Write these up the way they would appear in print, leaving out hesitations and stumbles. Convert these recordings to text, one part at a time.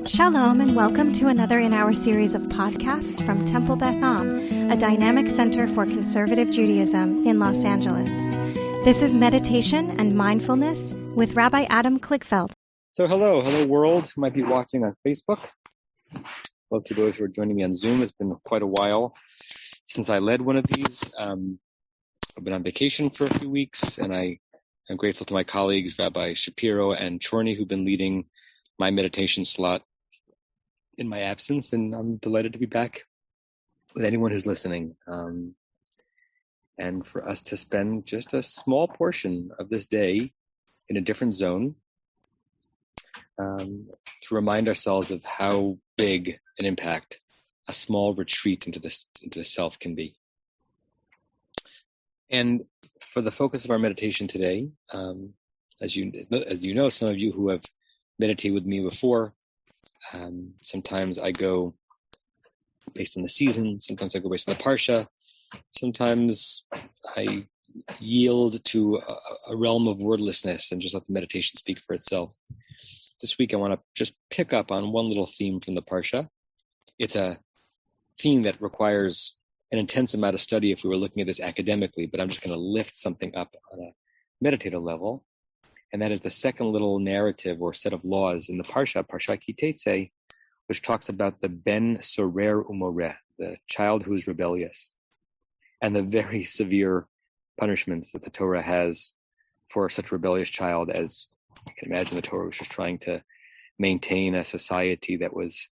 Shalom and welcome to another in our series of podcasts from Temple Beth Am, a dynamic center for conservative Judaism in Los Angeles. This is Meditation and Mindfulness with Rabbi Adam Kligfeld. So hello world who might be watching on Facebook. Hello to those who are joining me on Zoom. It's been quite a while since I led one of these. I've been on vacation for a few weeks, and I'm grateful to my colleagues, Rabbi Shapiro and Chorny, who've been leading my meditation slot in my absence, and I'm delighted to be back with anyone who's listening. And for us to spend just a small portion of this day in a different zone, to remind ourselves of how big an impact a small retreat into the self can be. And for the focus of our meditation today, as you know, some of you who have meditated with me before, sometimes I go based on the season, sometimes I go based on the parsha, sometimes I yield to a realm of wordlessness and just let the meditation speak for itself. This week I want to just pick up on one little theme from the parsha. It's a theme that requires an intense amount of study if we were looking at this academically, but I'm just going to lift something up on a meditative level. And that is the second little narrative or set of laws in the Parsha Kitetse, which talks about the Ben Sorer Umoreh, the child who is rebellious, and the very severe punishments that the Torah has for such a rebellious child. As you can imagine, the Torah was just trying to maintain a society that was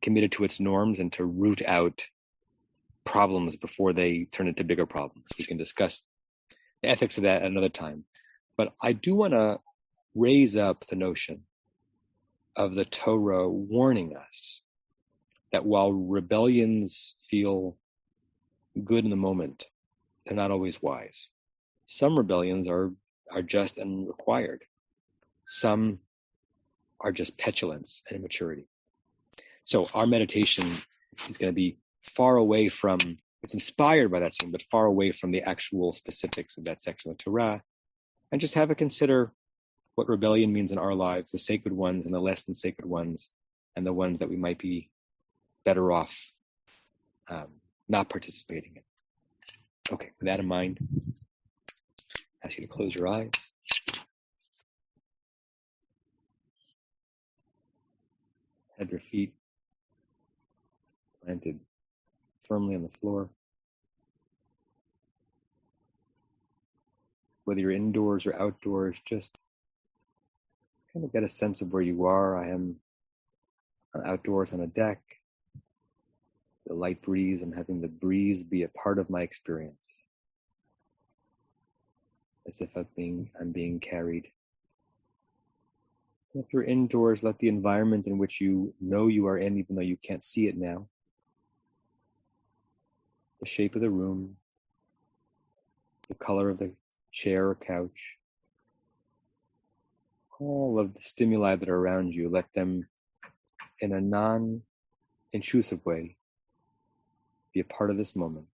committed to its norms and to root out problems before they turn into bigger problems. We can discuss the ethics of that at another time. But I do want to raise up the notion of the Torah warning us that while rebellions feel good in the moment, they're not always wise. Some rebellions are just and required. Some are just petulance and immaturity. So our meditation is going to be far away from, it's inspired by that scene, but far away from the actual specifics of that section of Torah, and just have a consider what rebellion means in our lives, the sacred ones and the less than sacred ones, and the ones that we might be better off not participating in. Okay, with that in mind, I ask you to close your eyes. Have your feet planted firmly on the floor. Whether you're indoors or outdoors, just kind of get a sense of where you are. I am outdoors on a deck. The light breeze, I'm having the breeze be a part of my experience. As if I'm being carried. If you're indoors, let the environment in which you know you are in, even though you can't see it now, the shape of the room, the color of the chair or couch, all of the stimuli that are around you, let them, in a non-intrusive way, be a part of this moment.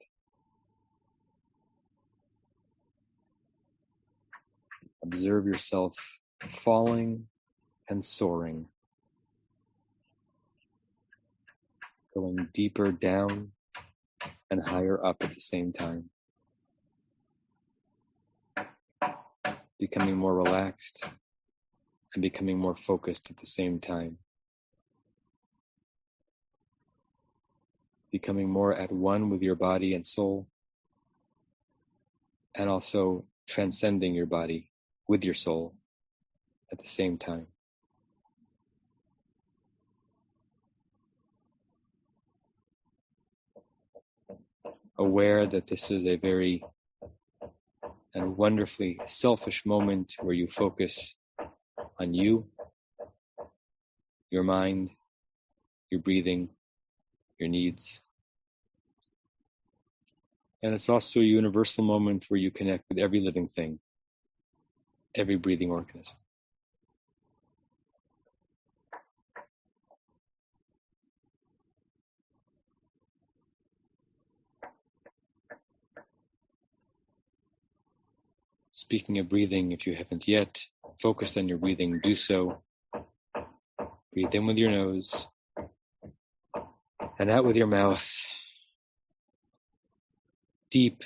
Observe yourself falling and soaring, going deeper down and higher up at the same time. Becoming more relaxed and becoming more focused at the same time. Becoming more at one with your body and soul, and also transcending your body with your soul at the same time. Aware that this is a very and wonderfully selfish moment where you focus on you, your mind, your breathing, your needs. And it's also a universal moment where you connect with every living thing, every breathing organism. Speaking of breathing, if you haven't yet focused on your breathing, do so. Breathe in with your nose and out with your mouth. Deep,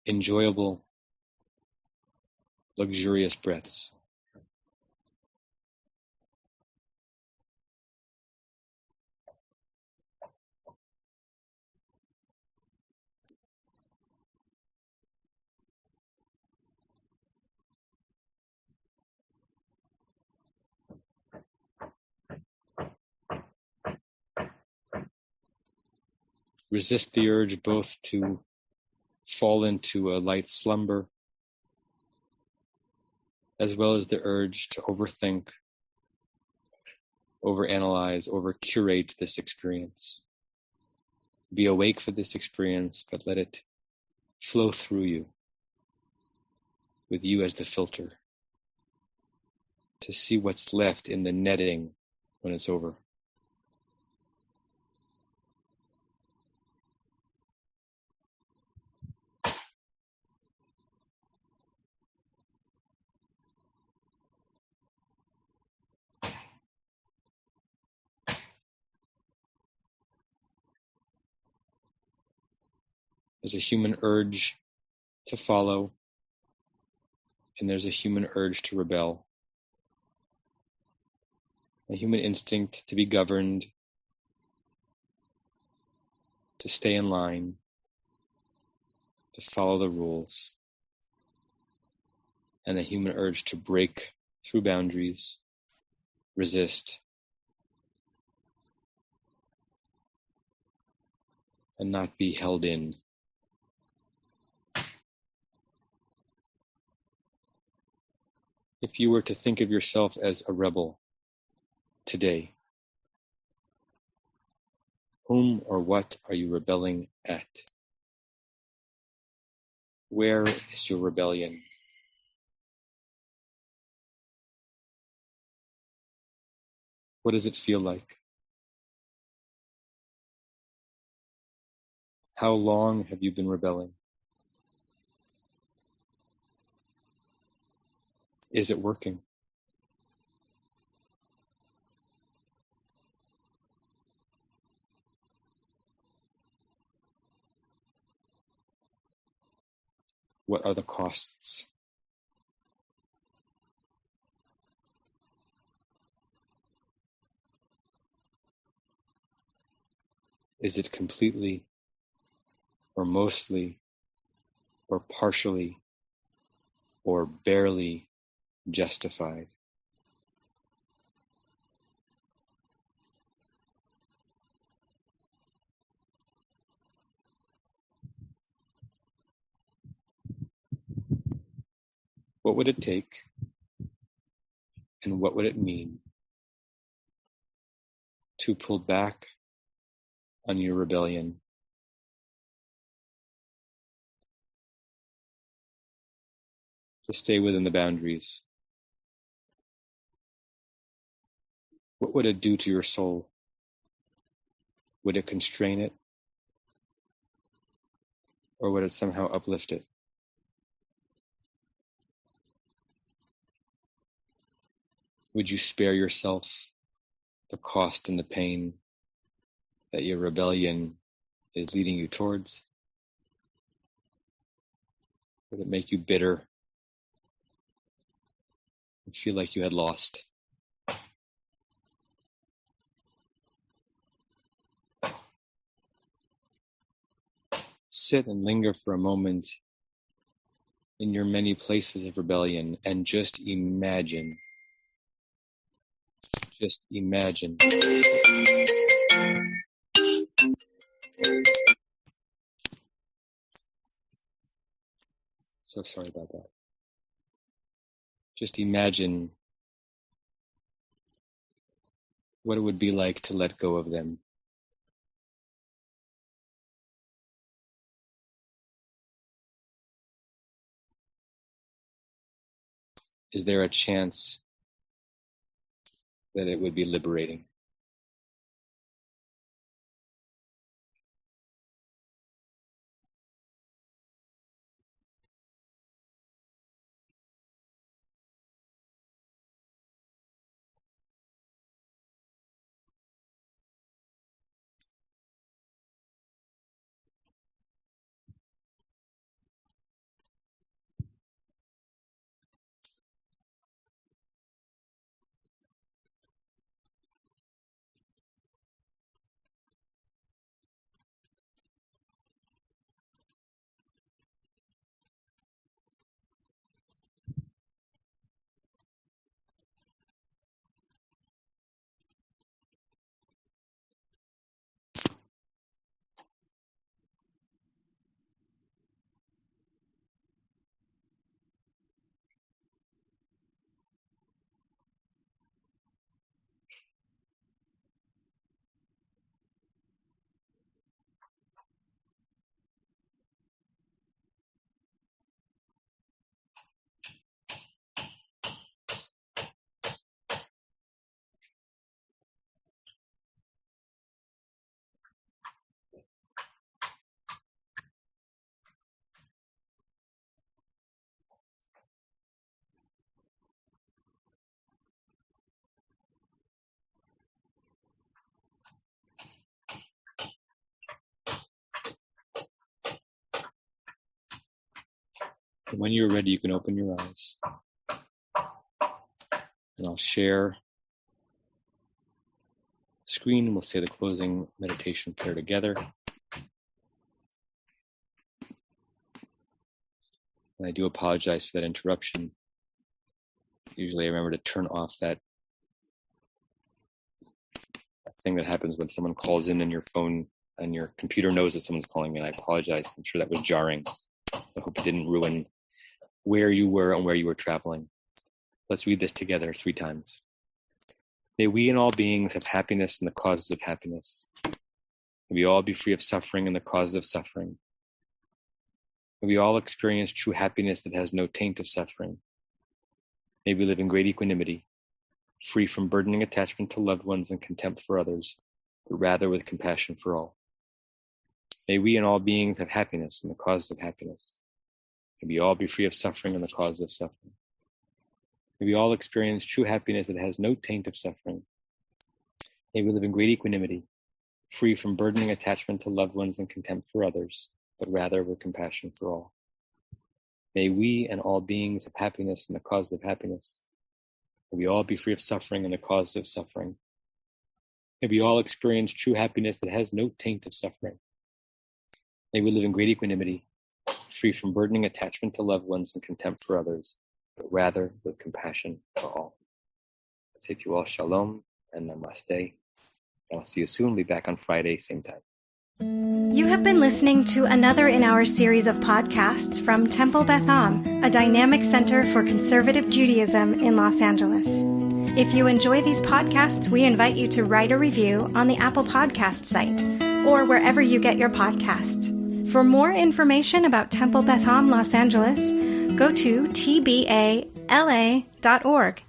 enjoyable, luxurious breaths. Resist the urge both to fall into a light slumber, as well as the urge to overthink, overanalyze, overcurate this experience. Be awake for this experience, but let it flow through you, with you as the filter, to see what's left in the netting when it's over. There's a human urge to follow, and there's a human urge to rebel. A human instinct to be governed, to stay in line, to follow the rules, and a human urge to break through boundaries, resist, and not be held in. If you were to think of yourself as a rebel today, whom or what are you rebelling at? Where is your rebellion? What does it feel like? How long have you been rebelling? Is it working? What are the costs? Is it completely or mostly or partially or barely justified? What would it take and what would it mean to pull back on your rebellion, to stay within the boundaries? What would it do to your soul? Would it constrain it? Or would it somehow uplift it? Would you spare yourself the cost and the pain that your rebellion is leading you towards? Would it make you bitter and feel like you had lost? Sit and linger for a moment in your many places of rebellion and just imagine. Just imagine. So sorry about that. Just imagine what it would be like to let go of them. Is there a chance that it would be liberating? And when you're ready, you can open your eyes. And I'll share the screen, and we'll say the closing meditation prayer together. And I do apologize for that interruption. Usually I remember to turn off that thing that happens when someone calls in and your phone and your computer knows that someone's calling in. I apologize. I'm sure that was jarring. I hope it didn't ruin where you were and where you were traveling. Let's read this together 3 times. May we and all beings have happiness and the causes of happiness. May we all be free of suffering and the causes of suffering. May we all experience true happiness that has no taint of suffering. May we live in great equanimity, free from burdening attachment to loved ones and contempt for others, but rather with compassion for all. May we and all beings have happiness and the causes of happiness. May we all be free of suffering and the causes of suffering. May we all experience true happiness that has no taint of suffering. May we live in great equanimity, free from burdening attachment to loved ones and contempt for others, but rather with compassion for all. May we and all beings have happiness and the causes of happiness. May we all be free of suffering and the causes of suffering. May we all experience true happiness that has no taint of suffering. May we live in great equanimity, free from burdening attachment to loved ones and contempt for others, but rather with compassion for all. I say to you all shalom and namaste. And I'll see you soon. We'll be back on Friday, same time. You have been listening to another in our series of podcasts from Temple Beth Am, a dynamic center for conservative Judaism in Los Angeles. If you enjoy these podcasts, we invite you to write a review on the Apple Podcast site or wherever you get your podcasts. For more information about Temple Beth Am Los Angeles, go to tbala.org.